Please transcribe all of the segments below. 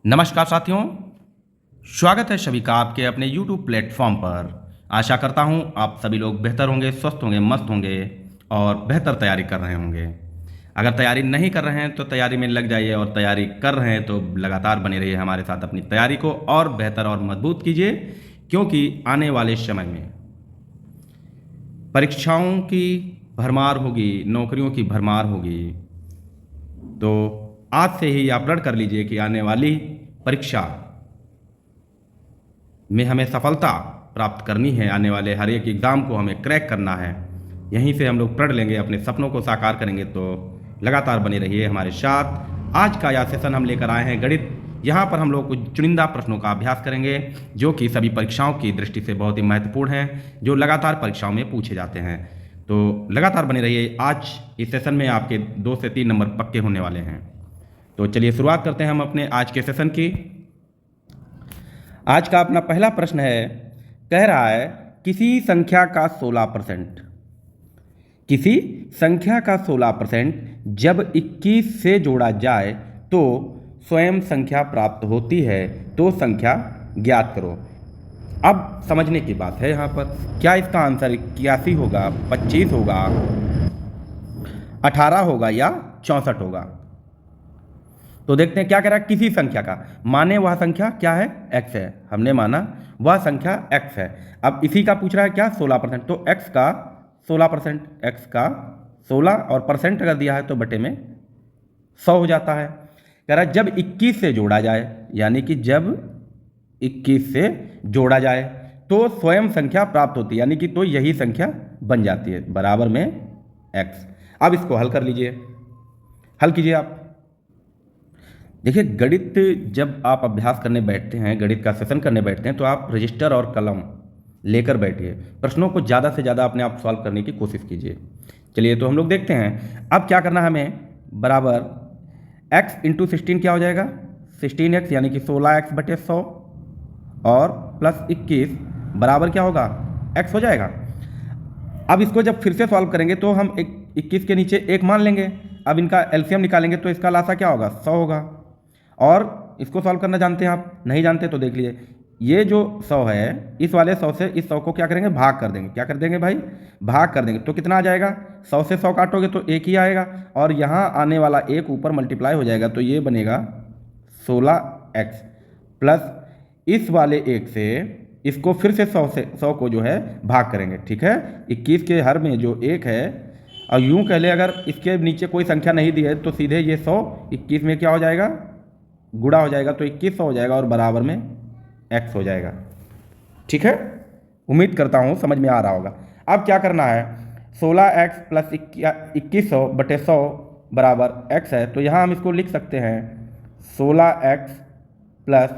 नमस्कार साथियों, स्वागत है सभी का आपके अपने YouTube प्लेटफॉर्म पर। आशा करता हूँ आप सभी लोग बेहतर होंगे, स्वस्थ होंगे, मस्त होंगे और बेहतर तैयारी कर रहे होंगे। अगर तैयारी नहीं कर रहे हैं तो तैयारी में लग जाइए, और तैयारी कर रहे हैं तो लगातार बने रहिए हमारे साथ। अपनी तैयारी को और बेहतर और मजबूत कीजिए, क्योंकि आने वाले समय में परीक्षाओं की भरमार होगी, नौकरियों की भरमार होगी। तो आज से ही आप दृढ़ कर लीजिए कि आने वाली परीक्षा में हमें सफलता प्राप्त करनी है। आने वाले हर एक एग्ज़ाम को हमें क्रैक करना है। यहीं से हम लोग प्रण लेंगे, अपने सपनों को साकार करेंगे। तो लगातार बने रहिए हमारे साथ। आज का यह सेशन हम लेकर आए हैं गणित। यहाँ पर हम लोग कुछ चुनिंदा प्रश्नों का अभ्यास करेंगे, जो कि सभी परीक्षाओं की दृष्टि से बहुत ही महत्वपूर्ण हैं, जो लगातार परीक्षाओं में पूछे जाते हैं। तो लगातार बने रहिए। आज इस सेशन में आपके 2 से 3 नंबर पक्के होने वाले हैं। तो चलिए शुरुआत करते हैं हम अपने आज के सेशन की। आज का अपना पहला प्रश्न है, कह रहा है किसी संख्या का 16%, किसी संख्या का 16% जब 21 से जोड़ा जाए तो स्वयं संख्या प्राप्त होती है, तो संख्या ज्ञात करो। अब समझने की बात है यहाँ पर, क्या इसका आंसर 81 होगा, 25 होगा, 18 होगा या 64 होगा? तो देखते हैं क्या कह रहा है। किसी संख्या का, माने वह संख्या क्या है, x है। हमने माना वह संख्या x है। अब इसी का पूछ रहा है क्या, 16%। तो x का 16%, x का 16 और परसेंट अगर दिया है तो बटे में 100 हो जाता है। कह रहा है जब 21 से जोड़ा जाए, यानी कि जब 21 से जोड़ा जाए तो स्वयं संख्या प्राप्त होती है, यानी कि तो यही संख्या बन जाती है, बराबर में x। अब इसको हल कर लीजिए, हल कीजिए आप। देखिए, गणित जब आप अभ्यास करने बैठते हैं, गणित का सेशन करने बैठते हैं, तो आप रजिस्टर और कलम लेकर बैठिए। प्रश्नों को ज़्यादा से ज़्यादा अपने आप सॉल्व करने की कोशिश कीजिए। चलिए तो हम लोग देखते हैं अब क्या करना है हमें। बराबर x इंटू 16 क्या हो जाएगा, 16x, यानी कि 16x बटे 100 और प्लस 21 बराबर क्या होगा, x हो जाएगा। अब इसको जब फिर से सॉल्व करेंगे तो हम 21 के नीचे 1 मान लेंगे। अब इनका एलसीएम निकालेंगे तो इसका लासा क्या होगा, 100 होगा। और इसको सॉल्व करना जानते हैं आप, नहीं जानते तो देख लीजिए। ये जो 100 है, इस वाले 100 से इस 100 को क्या करेंगे, भाग कर देंगे। क्या कर देंगे भाई, भाग कर देंगे। तो कितना आ जाएगा, 100 से 100 काटोगे तो 1 ही आएगा, और यहाँ आने वाला 1 ऊपर मल्टीप्लाई हो जाएगा, तो ये बनेगा 16x प्लस इस वाले 1 से इसको फिर से 100 को जो है भाग करेंगे। ठीक है, 21 के हर में जो 1 है, और यूँ कह ले अगर इसके नीचे कोई संख्या नहीं दी है तो सीधे ये 100 21 में क्या हो जाएगा, गुणा हो जाएगा, तो 2100 हो जाएगा और बराबर में x हो जाएगा। ठीक है, उम्मीद करता हूँ समझ में आ रहा होगा। अब क्या करना है, 16x प्लस 2100 बटे 100 बराबर x है। तो यहाँ हम इसको लिख सकते हैं 16x प्लस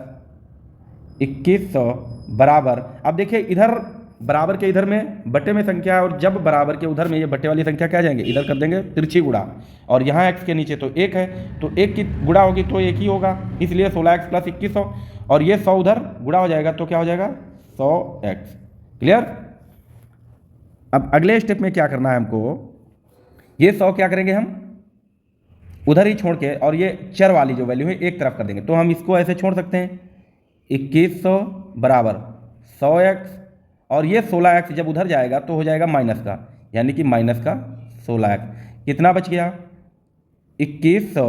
2100 बराबर, अब देखिए इधर बराबर के इधर में बटे में संख्या है, और जब बराबर के उधर में ये बटे वाली संख्या क्या आ जाएंगे, इधर कर देंगे तिरछी गुणा, और यहाँ x के नीचे तो 1 है, तो 1 की गुणा होगी तो 1 ही होगा, इसलिए 16x प्लस 2100, और ये 100 उधर गुणा हो जाएगा तो क्या हो जाएगा, 100x। क्लियर। अब अगले स्टेप में क्या करना है हमको, ये 100 क्या करेंगे हम उधर ही छोड़ के, और ये चर वाली जो वैल्यू है एक तरफ कर देंगे। तो हम इसको ऐसे छोड़ सकते हैं, 2100 बराबर 100x, और ये 16x जब उधर जाएगा तो हो जाएगा माइनस का, यानी कि माइनस का 16x। कितना बच गया, 2100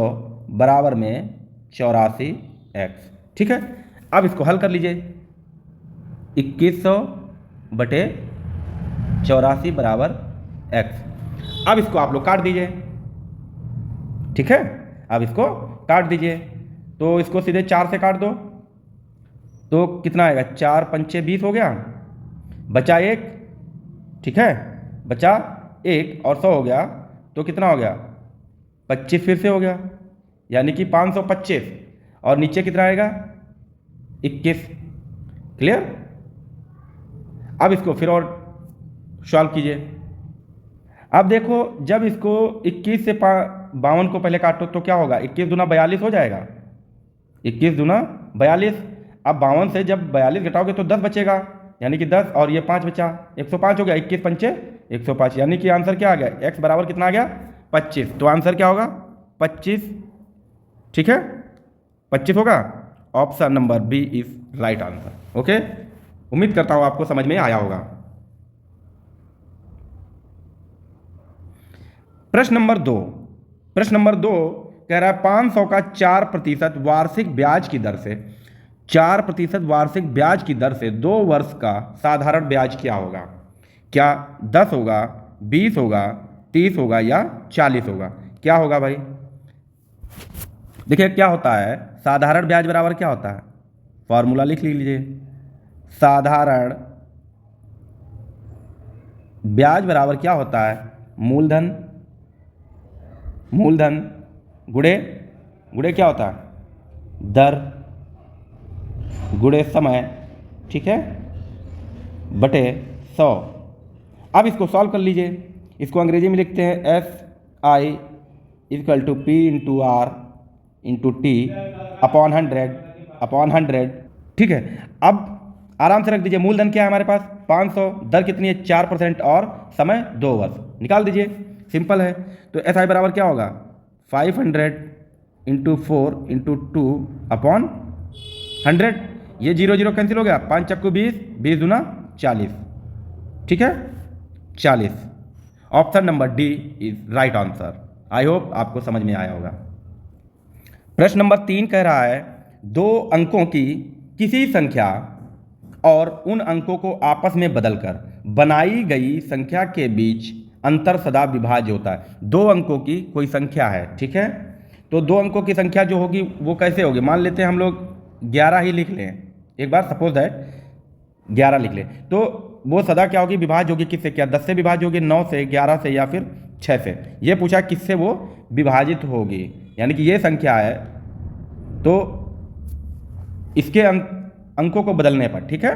बराबर में 84x। ठीक है, अब इसको हल कर लीजिए। 2100 बटे 84 बराबर x। अब इसको आप लोग काट दीजिए। ठीक है, अब इसको काट दीजिए, तो इसको सीधे 4 से काट दो तो कितना आएगा, 4 पंचे 20 हो गया, बचा 1। ठीक है, बचा 1 और 100 हो गया तो कितना हो गया, 25 फिर से हो गया, यानी कि 525, और नीचे कितना आएगा, 21। क्लियर। अब इसको फिर और सॉल्व कीजिए। अब देखो, जब इसको 21 से 52 को पहले काटो तो क्या होगा, 21 दूना 42 हो जाएगा, 21 दूना 42। अब 52 से जब 42 घटाओगे तो 10 बचेगा, यानी कि 10, और ये 5 बचा, 105 हो गया, 21 पंचे 105, यानी कि आंसर क्या आ गया, x बराबर कितना आ गया, 25। तो आंसर क्या होगा, 25। ठीक है, 25 होगा। Option number B is right answer. Okay, उम्मीद करता हूं आपको समझ में आया होगा। प्रश्न नंबर 2, प्रश्न नंबर 2 कह रहा है 500 का 4% वार्षिक ब्याज की दर से 4% वार्षिक ब्याज की दर से 2 वर्ष का साधारण ब्याज क्या होगा? क्या 10 होगा, 20 होगा, 30 होगा या 40 होगा? क्या होगा भाई? देखिए क्या होता है, साधारण ब्याज बराबर क्या होता है, फॉर्मूला लिख लीजिए। साधारण ब्याज बराबर क्या होता है? मूलधन, मूलधन गुणे गुणे क्या होता है? दर गुणे समय, ठीक है, बटे 100। अब इसको सॉल्व कर लीजिए। इसको अंग्रेजी में लिखते हैं SI equal to P into R into T upon 100, ठीक है। अब आराम से रख दीजिए, मूलधन क्या है हमारे पास 500, दर कितनी है 4% और समय 2 वर्ष, निकाल दीजिए, सिंपल है। तो SI बराबर क्या होगा 500 इंटू 4 इंटू 2 अपॉन 100। ये 0 0 कैंसिल हो गया, 5 चक्कू 20, 20 दूना 40, ठीक है 40। Option number D is right answer. I hope आपको समझ में आया होगा। प्रश्न नंबर 3 कह रहा है 2 अंकों की किसी संख्या और उन अंकों को आपस में बदलकर बनाई गई संख्या के बीच अंतर सदा विभाज्य होता है। 2 अंकों की कोई संख्या है, ठीक है, तो 2 अंकों की संख्या जो होगी वो कैसे होगी? मान लेते हैं हम लोग 11 ही लिख लें, एक बार सपोज दैट 11 लिख लें, तो वो सदा क्या होगी, विभाज्य होगी किससे? क्या 10 से विभाज्य होगी, 9 से, 11 से या फिर 6 से? ये पूछा किससे वो विभाजित होगी, यानी कि ये संख्या है तो इसके अंकों को बदलने पर, ठीक है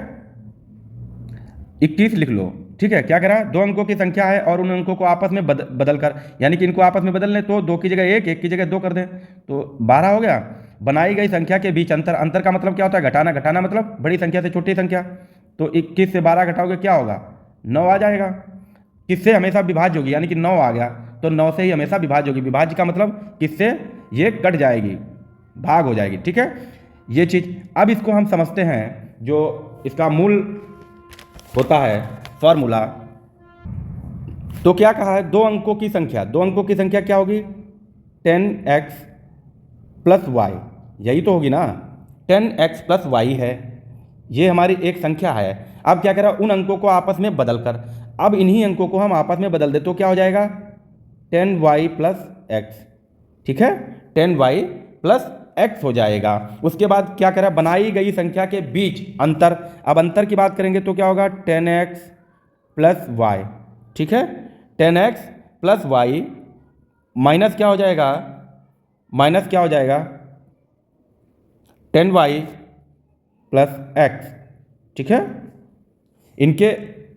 21 लिख लो, ठीक है। क्या कह रहा है 2 अंकों की संख्या है और उन अंकों को आपस में बदल कर, यानी कि इनको आपस में बदल लें तो 2 की जगह 1, 1 की जगह 2 कर दें तो 12 हो गया। बनाई गई संख्या के बीच अंतर, अंतर का मतलब क्या होता है? घटाना, घटाना मतलब बड़ी संख्या से छोटी संख्या, तो 21 से 12 घटाओगे क्या होगा 9 आ जाएगा। किससे हमेशा विभाज्य होगी, यानी कि 9 आ गया तो 9 से ही हमेशा विभाज्य होगी। विभाज्य का मतलब किससे? ये कट जाएगी, भाग हो जाएगी, ठीक है ये चीज़। अब इसको हम समझते हैं, जो इसका मूल होता है फॉर्मूला। तो क्या कहा है 2 अंकों की संख्या, 2 अंकों की संख्या क्या होगी 10x प्लस वाई, यही तो होगी ना, 10x प्लस वाई है, ये हमारी एक संख्या है। अब क्या कह रहा है उन अंकों को आपस में बदल कर, अब इन्हीं अंकों को हम आपस में बदल दे तो क्या हो जाएगा 10y प्लस एक्स, ठीक है 10y प्लस x हो जाएगा। उसके बाद क्या कह रहा है बनाई गई संख्या के बीच अंतर, अब अंतर की बात करेंगे तो क्या होगा 10x प्लस वाई, ठीक है 10x प्लस वाई माइनस क्या हो जाएगा, माइनस क्या हो जाएगा 10y प्लस x, ठीक है। इनके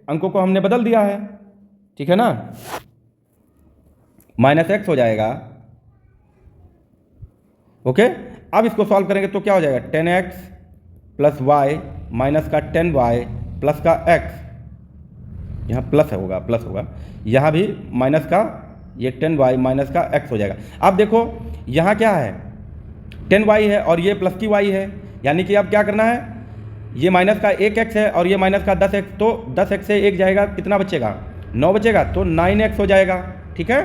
अंकों को हमने बदल दिया है, ठीक है ना, माइनस x हो जाएगा। ओके, अब इसको सॉल्व करेंगे तो क्या हो जाएगा 10x प्लस वाई माइनस का 10y प्लस का x, यहाँ प्लस होगा, प्लस होगा, यहाँ भी माइनस का ये 10y माइनस का x हो जाएगा। अब देखो यहाँ क्या है 10y है और ये प्लस की y है, यानी कि अब क्या करना है, ये माइनस का 1x है और ये माइनस का 10x, तो 10x से 1 जाएगा, कितना बचेगा 9 बचेगा, तो 9x हो जाएगा, ठीक है।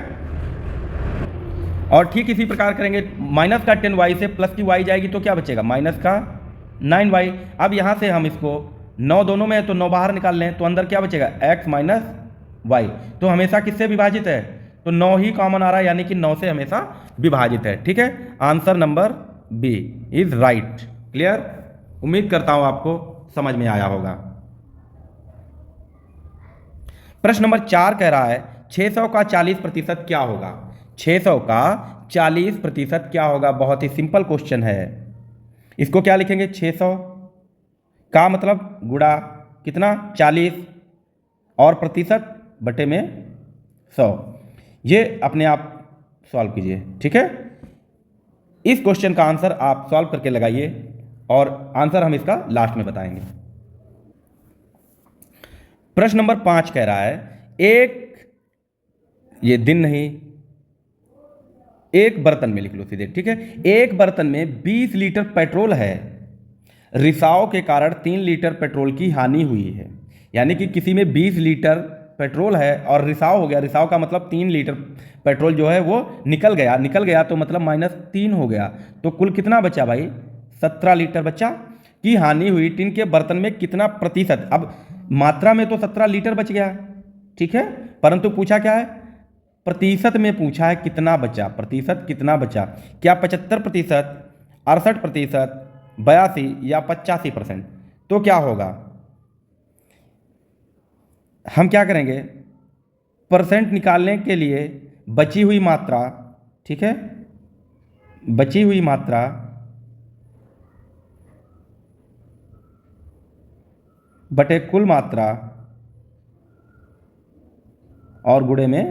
और ठीक इसी प्रकार करेंगे, माइनस का 10y से प्लस की y जाएगी तो क्या बचेगा माइनस का 9y। अब यहाँ से हम इसको 9 दोनों में है तो 9 बाहर निकाल लें तो अंदर क्या बचेगा x माइनस वाई, तो हमेशा किससे विभाजित है, तो 9 ही कॉमन आ रहा है, यानी कि 9 से हमेशा विभाजित है, ठीक है। Answer number B is right. Clear, उम्मीद करता हूं आपको समझ में आया होगा। प्रश्न नंबर 4 कह रहा है 600 का 40% क्या होगा? 600 का 40% क्या होगा? बहुत ही सिंपल क्वेश्चन है। इसको क्या लिखेंगे 600 का मतलब गुणा कितना 40 और प्रतिशत बटे में 100, ये अपने आप सॉल्व कीजिए, ठीक है। इस क्वेश्चन का आंसर आप सॉल्व करके लगाइए और आंसर हम इसका लास्ट में बताएंगे। प्रश्न नंबर 5 कह रहा है एक, ये दिन नहीं, एक बर्तन में लिख लो सीधे, ठीक है, एक बर्तन में 20 लीटर पेट्रोल है रिसाव के कारण 3 लीटर पेट्रोल की हानि हुई है। यानी कि किसी में 20 लीटर पेट्रोल है और रिसाव हो गया, रिसाव का मतलब 3 लीटर पेट्रोल जो है वो निकल गया तो मतलब -3 हो गया, तो कुल कितना बचा भाई? 17 लीटर बचा। की हानि हुई टिन के बर्तन में कितना प्रतिशत? अब मात्रा में तो 17 लीटर बच गया, ठीक है, परंतु पूछा क्या है? प्रतिशत में पूछा है कितना बचा, प्रतिशत कितना बचा। क्या 75%, 68%, 82 या 85%? तो क्या होगा? हम क्या करेंगे? परसेंट निकालने के लिए बची हुई मात्रा, ठीक है, बची हुई मात्रा बटे कुल मात्रा और गुणे में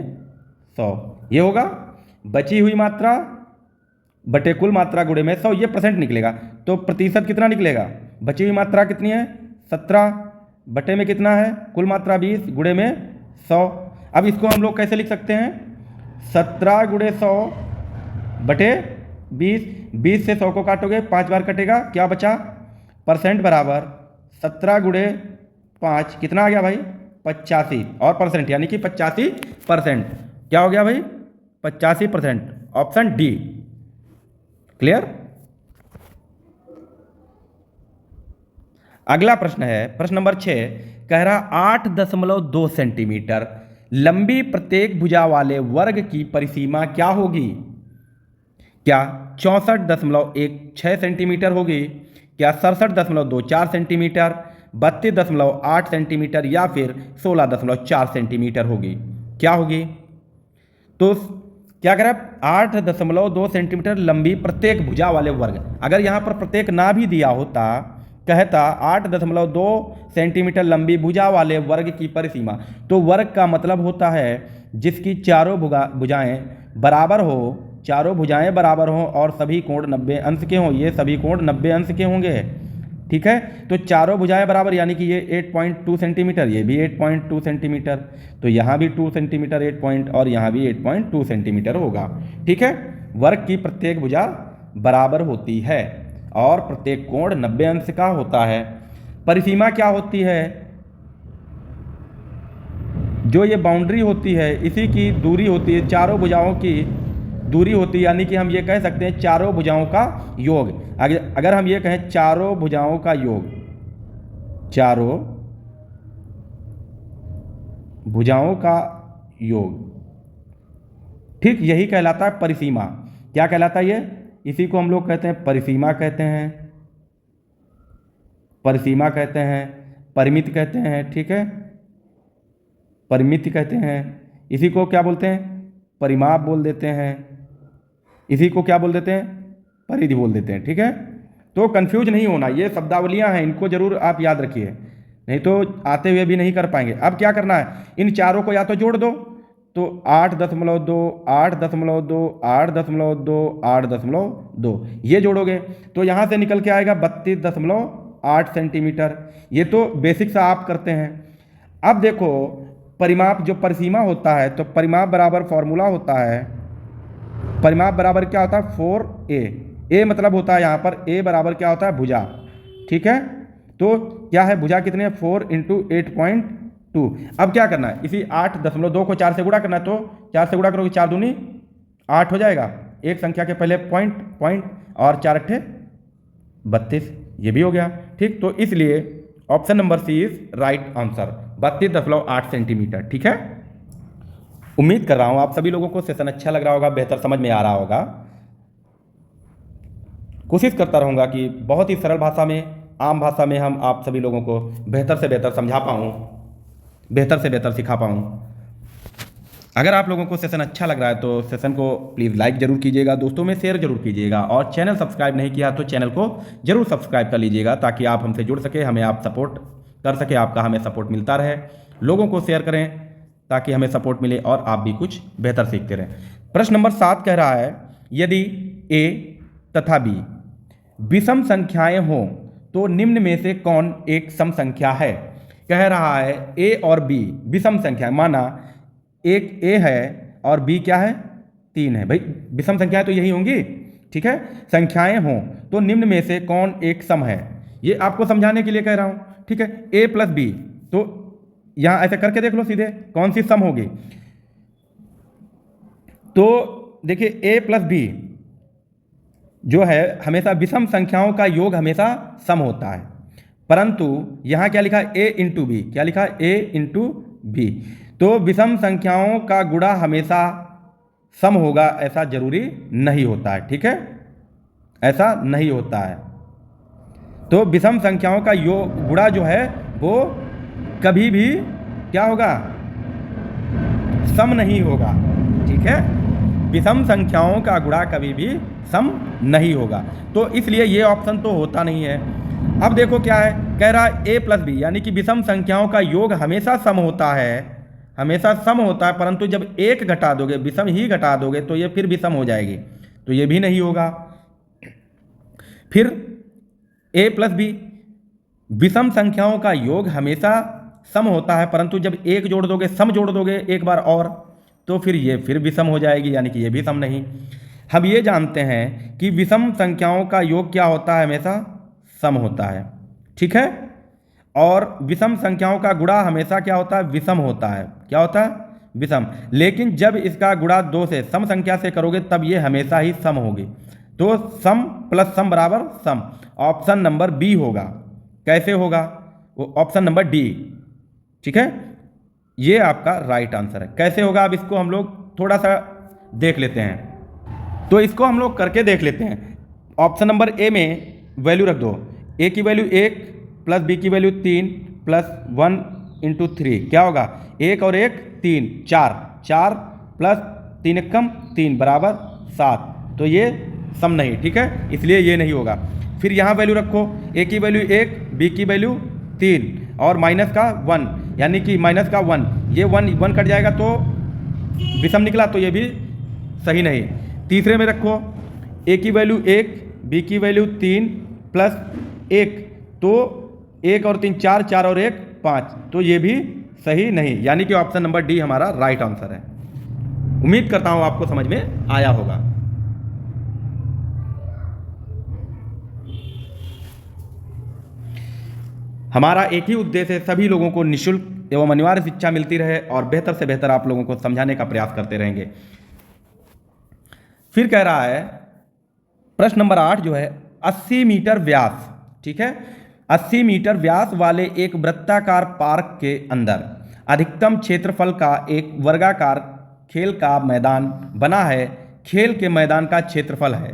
100, ये होगा बची हुई मात्रा बटे कुल मात्रा गुणे में 100, ये परसेंट निकलेगा। तो प्रतिशत कितना निकलेगा? बची हुई मात्रा कितनी है? 17, बटे में कितना है? कुल मात्रा 20, गुणे में 100। अब इसको हम लोग कैसे लिख सकते हैं? 17 गुणे 100 बटे 20, 20 से 100 को काटोगे 5 बार कटेगा, क्या बचा? परसेंट बराबर 17 गुणे 5 कितना आ गया भाई? 85, और परसेंट यानी कि 85%। क्या हो गया भाई? 85%, ऑप्शन डी। क्लियर? अगला प्रश्न है प्रश्न नंबर 6, कह रहा 8.2 सेंटीमीटर लंबी प्रत्येक भुजा वाले वर्ग की परिसीमा क्या होगी? क्या 64.16 सेंटीमीटर होगी, क्या 67.24 सेंटीमीटर, 32.8 सेंटीमीटर या फिर 16.4 सेंटीमीटर होगी? क्या होगी? तो क्या करें? 8.2 सेंटीमीटर लंबी प्रत्येक भुजा वाले वर्ग, अगर यहाँ पर प्रत्येक ना भी दिया होता, कहता 8.2 सेंटीमीटर लंबी भुजा वाले वर्ग की परिसीमा, तो वर्ग का मतलब होता है जिसकी चारों भुजाएं बराबर हो, चारों भुजाएं बराबर हों और सभी कोण 90 अंश के हों। ये सभी कोण 90 अंश के होंगे, ठीक है। तो चारों भुजाएं बराबर यानी कि ये 8.2 सेंटीमीटर, ये भी 8.2 सेंटीमीटर, तो यहाँ भी 2 सेंटीमीटर 8 पॉइंट और यहाँ भी 8.2 सेंटीमीटर होगा, ठीक है। वर्ग की प्रत्येक भुजा बराबर होती है और प्रत्येक कोण 90 अंश का होता है। परिसीमा क्या होती है? जो ये बाउंड्री होती है इसी की दूरी होती है, चारों भुजाओं की दूरी होती है, यानी कि हम ये कह सकते हैं चारों भुजाओं का योग। अगर हम ये कहें चारों भुजाओं का योग, चारों भुजाओं का योग, ठीक, यही कहलाता है परिसीमा। क्या कहलाता है ये? इसी को हम लोग कहते हैं परिसीमा कहते हैं, परिसीमा कहते हैं, परिमिति कहते हैं, ठीक है, परिमिति कहते हैं। इसी को क्या बोलते हैं? परिमाप बोल देते हैं। इसी को क्या बोल देते हैं? परिधि बोल देते हैं, ठीक है। तो कंफ्यूज नहीं होना, ये शब्दावलियां हैं, इनको जरूर आप याद रखिए, नहीं तो आते हुए भी नहीं कर पाएंगे। अब क्या करना है? इन चारों को या तो जोड़ दो, तो 8.2, 8.2, 8.2, 8.2, ये जोड़ोगे तो यहाँ से निकल के आएगा 32.8 सेंटीमीटर। ये तो बेसिक सा आप करते हैं। अब देखो परिमाप, जो परिसीमा होता है, तो परिमाप बराबर फॉर्मूला होता है, परिमाप बराबर क्या होता है? 4a। a मतलब होता है यहाँ पर a बराबर क्या होता है? भुजा, ठीक है। तो क्या है? भुजा कितने हैं? 4 × 8.2। अब क्या करना है? इसी 8.2 को 4 से गुणा करना है, तो 4 से गुणा करोगे 4 दूनी 8 हो जाएगा, एक संख्या के पहले पॉइंट और 4 अट्ठे 32, ये भी हो गया, ठीक। तो इसलिए option number C is right answer, 32.8 centimetre, ठीक है। उम्मीद कर रहा हूं आप सभी लोगों को सेशन अच्छा लग रहा होगा, बेहतर समझ में आ रहा होगा। कोशिश करता रहूँगा कि बहुत ही सरल भाषा में, आम भाषा में हम आप सभी लोगों को बेहतर से बेहतर समझा पाऊँ, बेहतर से बेहतर सिखा पाऊँ। अगर आप लोगों को सेशन अच्छा लग रहा है तो सेशन को प्लीज़ लाइक जरूर कीजिएगा, दोस्तों में शेयर जरूर कीजिएगा, और चैनल सब्सक्राइब नहीं किया तो चैनल को जरूर सब्सक्राइब कर लीजिएगा, ताकि आप हमसे जुड़ सके, हमें आप सपोर्ट कर सके, आपका हमें सपोर्ट मिलता रहे। लोगों को शेयर करें ताकि हमें सपोर्ट मिले और आप भी कुछ बेहतर सीखते रहें। प्रश्न नंबर 7 कह रहा है, यदि ए तथा बी विषम संख्याएं हों तो निम्न में से कौन एक सम संख्या है? कह रहा है ए और बी विषम संख्या, माना एक ए है और बी क्या है? 3 है। भाई विषम संख्याएं तो यही होंगी, ठीक है। संख्याएं हों तो निम्न में से कौन एक सम है? ये आपको समझाने के लिए कह रहा हूँ, ठीक है। ए प्लस बी, तो यहाँ ऐसे करके देख लो सीधे कौन सी सम होगी। तो देखिए ए प्लस बी जो है हमेशा विषम संख्याओं का योग हमेशा सम होता है, परंतु यहाँ क्या लिखा ए इंटू बी, क्या लिखा ए इंटू बी। तो विषम संख्याओं का गुणा हमेशा सम होगा ऐसा जरूरी नहीं होता है, ठीक है, ऐसा नहीं होता है। तो विषम संख्याओं का योग गुणा जो है वो कभी भी क्या होगा, सम नहीं होगा, ठीक है। विषम संख्याओं का गुणा कभी भी सम नहीं होगा, तो इसलिए ये ऑप्शन तो होता नहीं है। अब देखो क्या है, कह रहा है ए प्लस बी, यानी कि विषम संख्याओं का योग हमेशा सम होता है, हमेशा सम होता है, परंतु जब एक घटा दोगे, विषम ही घटा दोगे तो ये फिर विषम हो जाएगी, तो ये भी नहीं होगा। फिर ए प्लस बी, विषम संख्याओं का योग हमेशा सम होता है, परंतु जब एक जोड़ दोगे, सम जोड़ दोगे एक बार और, तो फिर ये फिर विषम हो जाएगी, यानी कि ये भी सम नहीं। हम ये जानते हैं कि विषम संख्याओं का योग क्या होता है, हमेशा सम होता है, ठीक है। और विषम संख्याओं का गुणा हमेशा क्या होता है, विषम होता है, क्या होता है, विषम। लेकिन जब इसका गुणा 2 से सम संख्या से करोगे तब ये हमेशा ही सम होगी। तो सम प्लस सम बराबर सम, ऑप्शन नंबर बी होगा। कैसे होगा, वो ऑप्शन नंबर डी, ठीक है, ये आपका राइट आंसर है। कैसे होगा, अब इसको हम लोग थोड़ा सा देख लेते हैं, तो इसको हम लोग करके देख लेते हैं। ऑप्शन नंबर ए में वैल्यू रख दो, ए की वैल्यू 1 प्लस बी की वैल्यू 3 प्लस 1 इंटू 3 क्या होगा, 1 और 1 3, 4 4 प्लस 3 एकम 3 बराबर 7, तो ये सम नहीं, ठीक है, इसलिए ये नहीं होगा। फिर यहाँ वैल्यू रखो, ए की वैल्यू 1, बी की वैल्यू 3 और माइनस का 1, यानी कि माइनस का 1, ये 1 कट जाएगा तो विषम निकला, तो ये भी सही नहीं। तीसरे में रखो, ए की वैल्यू 1, बी की वैल्यू 3 प्लस 1, तो 1 और 3 4, 4 और 1 5, तो ये भी सही नहीं, यानी कि ऑप्शन नंबर डी हमारा राइट आंसर है। उम्मीद करता हूँ आपको समझ में आया होगा। हमारा एक ही उद्देश्य है, सभी लोगों को निःशुल्क एवं अनिवार्य शिक्षा मिलती रहे और बेहतर से बेहतर आप लोगों को समझाने का प्रयास करते रहेंगे। फिर कह रहा है प्रश्न नंबर 8 जो है 80 मीटर व्यास, ठीक है, 80 मीटर व्यास वाले एक वृत्ताकार पार्क के अंदर अधिकतम क्षेत्रफल का एक वर्गाकार खेल का मैदान बना है। खेल के मैदान का क्षेत्रफल है,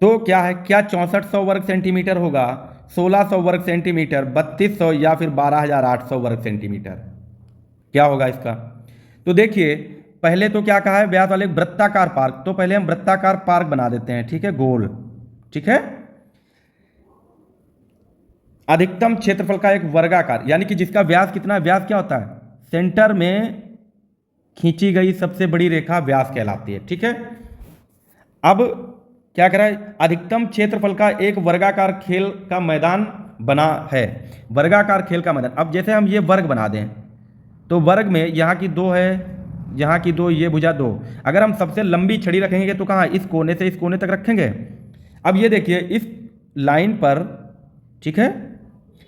तो क्या है, क्या 6400 वर्ग सेंटीमीटर होगा, 1600 वर्ग सेंटीमीटर, 3200 या फिर 12800 वर्ग सेंटीमीटर, क्या होगा इसका। तो देखिए पहले तो क्या कहा है, व्यास वाले वृत्ताकार पार्क, तो पहले हम वृत्ताकार पार्क बना देते हैं, ठीक है, गोल, ठीक है। अधिकतम क्षेत्रफल का एक वर्गाकार, यानी कि जिसका व्यास कितना, व्यास क्या होता है, सेंटर में खींची गई सबसे बड़ी रेखा व्यास कहलाती है, ठीक है। अब क्या कह रहा है, अधिकतम क्षेत्रफल का एक वर्गाकार खेल का मैदान बना है, वर्गाकार खेल का मैदान। अब जैसे हम ये वर्ग बना दें, तो वर्ग में यहाँ की 2 है, यहाँ की 2, ये भुजा 2, अगर हम सबसे लंबी छड़ी रखेंगे तो कहाँ, इस कोने से इस कोने तक रखेंगे। अब ये देखिए इस लाइन पर, ठीक है,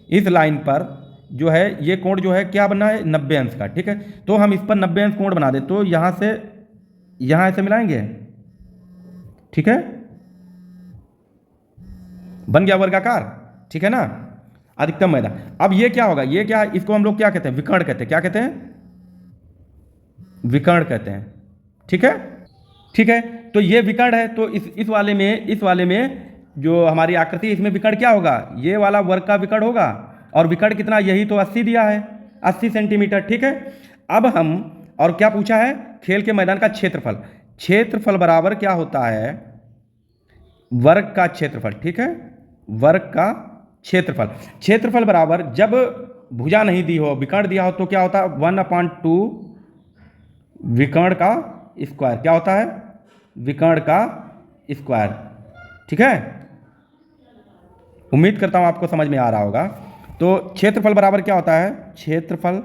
इस लाइन पर जो है ये कोण जो है क्या बना है, 90 अंश का, ठीक है। तो हम इस पर 90 अंश कोण बना दे, तो यहाँ से यहाँ ऐसे मिलाएंगे, ठीक है, बन गया वर्गाकार, ठीक है ना, अधिकतम मैदान। अब ये क्या होगा, ये क्या, इसको हम लोग क्या कहते हैं, विकर्ण कहते हैं, क्या कहते हैं, विकर्ण कहते हैं, ठीक है, ठीक है। तो ये विकर्ण है, तो इस वाले में जो हमारी आकृति, इसमें विकर्ण क्या होगा, ये वाला वर्ग का विकर्ण होगा, और विकर्ण कितना, यही तो 80 दिया है, 80 सेंटीमीटर, ठीक है। अब हम, और क्या पूछा है, खेल के मैदान का क्षेत्रफल, क्षेत्रफल बराबर क्या होता है, वर्ग का क्षेत्रफल, ठीक है, वर्ग का क्षेत्रफल। क्षेत्रफल बराबर, जब भुजा नहीं दी हो, विकर्ण दिया हो, तो क्या होता है, 1/2 विकर्ण का स्क्वायर, क्या होता है, विकर्ण का स्क्वायर, ठीक है। उम्मीद करता हूं आपको समझ में आ रहा होगा। तो क्षेत्रफल बराबर क्या होता है, क्षेत्रफल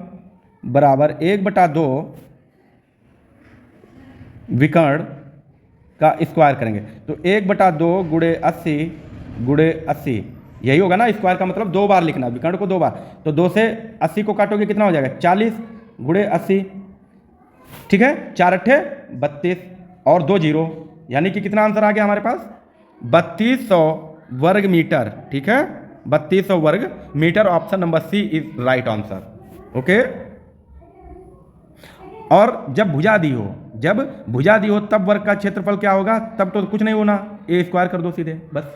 बराबर 1/2 विकर्ण का स्क्वायर करेंगे, तो 1/2 गुणे 80 गुणे 80, यही होगा ना, स्क्वायर का मतलब 2 बार लिखना, विकर्ण को 2 बार। तो 2 से 80 को काटोगे कितना हो जाएगा, 40 गुणे 80, ठीक है, 4 अट्ठे 32 और 2 जीरो, यानी कि कितना आंसर आ गया हमारे पास, 3200 वर्ग मीटर, ठीक है, 3200 वर्ग metre. Option number C is right answer. Okay. और जब भुजा दी हो तब वर्ग का क्षेत्रफल क्या होगा, तब तो कुछ नहीं होना, ए स्क्वायर कर दो सीधे बस।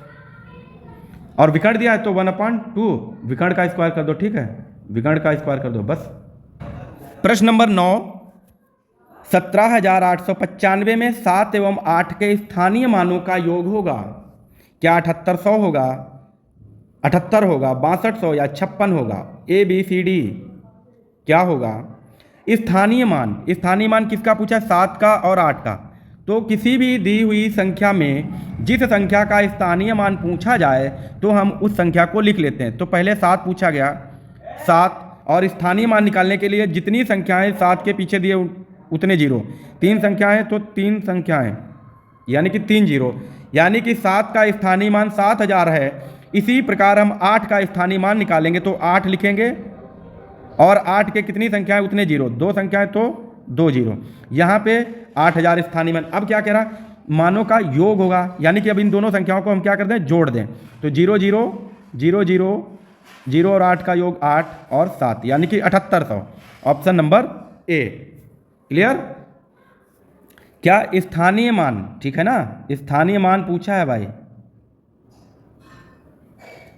और विकर्ण दिया है तो 1/2 विकर्ण का स्क्वायर कर दो, ठीक है, विकर्ण का स्क्वायर कर दो बस। प्रश्न नंबर 9, 17,895 में 7 एवं 8 के स्थानीय मानों का योग होगा। क्या 7800 होगा, 78 होगा, 6200 या 56 होगा। ए बी सी डी क्या होगा। स्थानीय मान किसका पूछा है, 7 का और 8 का। तो किसी भी दी हुई संख्या में जिस संख्या का स्थानीय मान पूछा जाए तो हम उस संख्या को लिख लेते हैं। तो पहले 7 पूछा गया, 7, और स्थानीय मान निकालने के लिए जितनी संख्याएं 7 के पीछे दिए उतने जीरो, 3 संख्याएं तो 3 संख्याएं, यानी कि 3 जीरो, यानी कि 7 का स्थानीय मान 7000 है। इसी प्रकार हम 8 का स्थानीय मान निकालेंगे तो 8 लिखेंगे और 8 के कितनी संख्याएं उतने जीरो, 2 संख्याएं तो 2 जीरो, यहाँ पे 8000 स्थानीय मान। अब क्या कह रहा, मानों का योग होगा, यानी कि अब इन दोनों संख्याओं को हम क्या कर दें, जोड़ दें। तो 0 0 0 0 0 और 8 का योग 8 और 7, यानी कि 7800। Option number A. क्लियर। क्या स्थानीय मान, ठीक है ना, स्थानीय मान पूछा है भाई,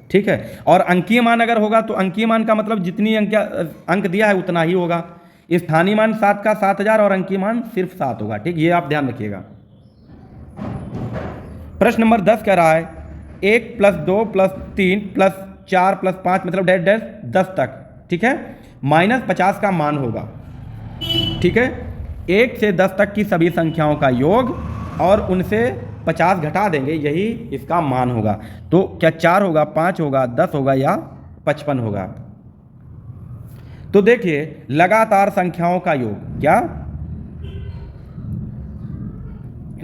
ठीक है। और अंकीय मान अगर होगा तो अंकीय मान का मतलब जितनी अंक दिया है उतना ही होगा। स्थानीय मान 7 का 7000 और अंकीय मान सिर्फ 7 होगा, ठीक, ये आप ध्यान रखिएगा। प्रश्न नंबर 10 कह रहा है 1 + 2 + 3 + 4 + 5 मतलब डैश डैश 10 तक, ठीक है, -50 का मान होगा, ठीक है। 1 से 10 तक की सभी संख्याओं का योग और उनसे 50 घटा देंगे, यही इसका मान होगा। तो क्या 4 होगा, 5 होगा, 10 होगा या 55 होगा। तो देखिए लगातार संख्याओं का योग, क्या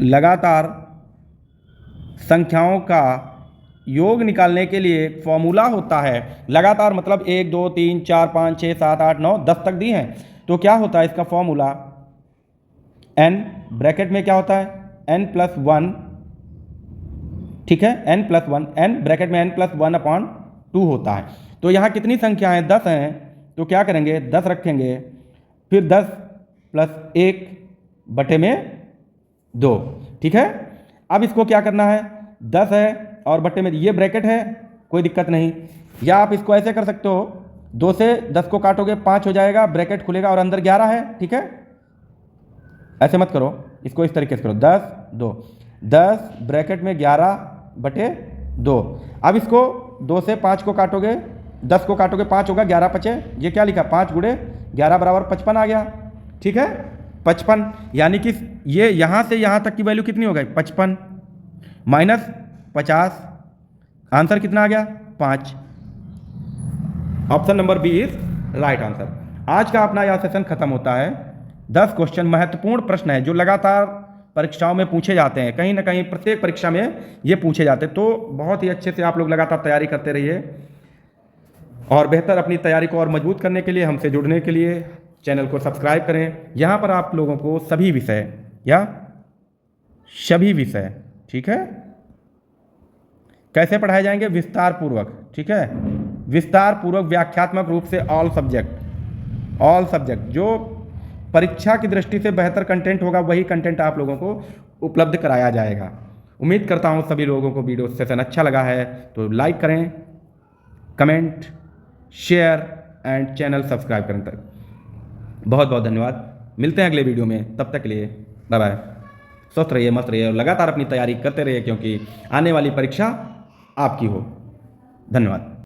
लगातार संख्याओं का योग निकालने के लिए फॉर्मूला होता है। लगातार मतलब 1 2 3 4 5 6 7 8 9 10 तक दी हैं, तो क्या होता है इसका फॉर्मूला, n ब्रैकेट में क्या होता है, n+1, ठीक है, n+1, n ब्रैकेट में n+1/2 होता है। तो यहाँ कितनी संख्या है, 10 हैं, तो क्या करेंगे, 10 रखेंगे, फिर 10 + 1 बटे में 2, ठीक है। अब इसको क्या करना है, 10 है और बटे में ये ब्रैकेट है, कोई दिक्कत नहीं। या आप इसको ऐसे कर सकते हो, 2 से 10 को काटोगे 5 हो जाएगा, ब्रैकेट खुलेगा और अंदर 11 है, ठीक है। ऐसे मत करो, इसको इस तरीके से करो, 10 2 10 ब्रैकेट में 11 बटे 2। अब इसको 2 से 5 को काटोगे, 10 को काटोगे 5 होगा, 11 बचे, ये क्या लिखा, 5 गुणे 11 बराबर 55 आ गया, ठीक है, 55, यानी कि ये यहाँ से यहाँ तक की वैल्यू कितनी हो गई, 55 -50, आंसर कितना आ गया, 5। Option number B is right answer. आज का अपना यह सेशन खत्म होता है। 10 क्वेश्चन महत्वपूर्ण प्रश्न है जो लगातार परीक्षाओं में पूछे जाते हैं, कहीं ना कहीं प्रत्येक परीक्षा में ये पूछे जाते हैं। तो बहुत ही अच्छे से आप लोग लगातार तैयारी करते रहिए और बेहतर अपनी तैयारी को और मजबूत करने के लिए हमसे जुड़ने के लिए चैनल को सब्सक्राइब करें। यहाँ पर आप लोगों को सभी विषय ठीक है कैसे पढ़ाए जाएंगे, विस्तार पूर्वक, ठीक है, विस्तार पूर्वक व्याख्यात्मक रूप से ऑल सब्जेक्ट जो परीक्षा की दृष्टि से बेहतर कंटेंट होगा वही कंटेंट आप लोगों को उपलब्ध कराया जाएगा। उम्मीद करता हूँ सभी लोगों को वीडियो सेशन अच्छा लगा है, तो लाइक करें, comment, share and channel subscribe करें तक। बहुत बहुत धन्यवाद, मिलते हैं अगले वीडियो में, तब तक के लिए बाय बाय। स्वस्थ रहिए, मस्त रहिए और लगातार अपनी तैयारी करते रहिए क्योंकि आने वाली परीक्षा आपकी हो। धन्यवाद।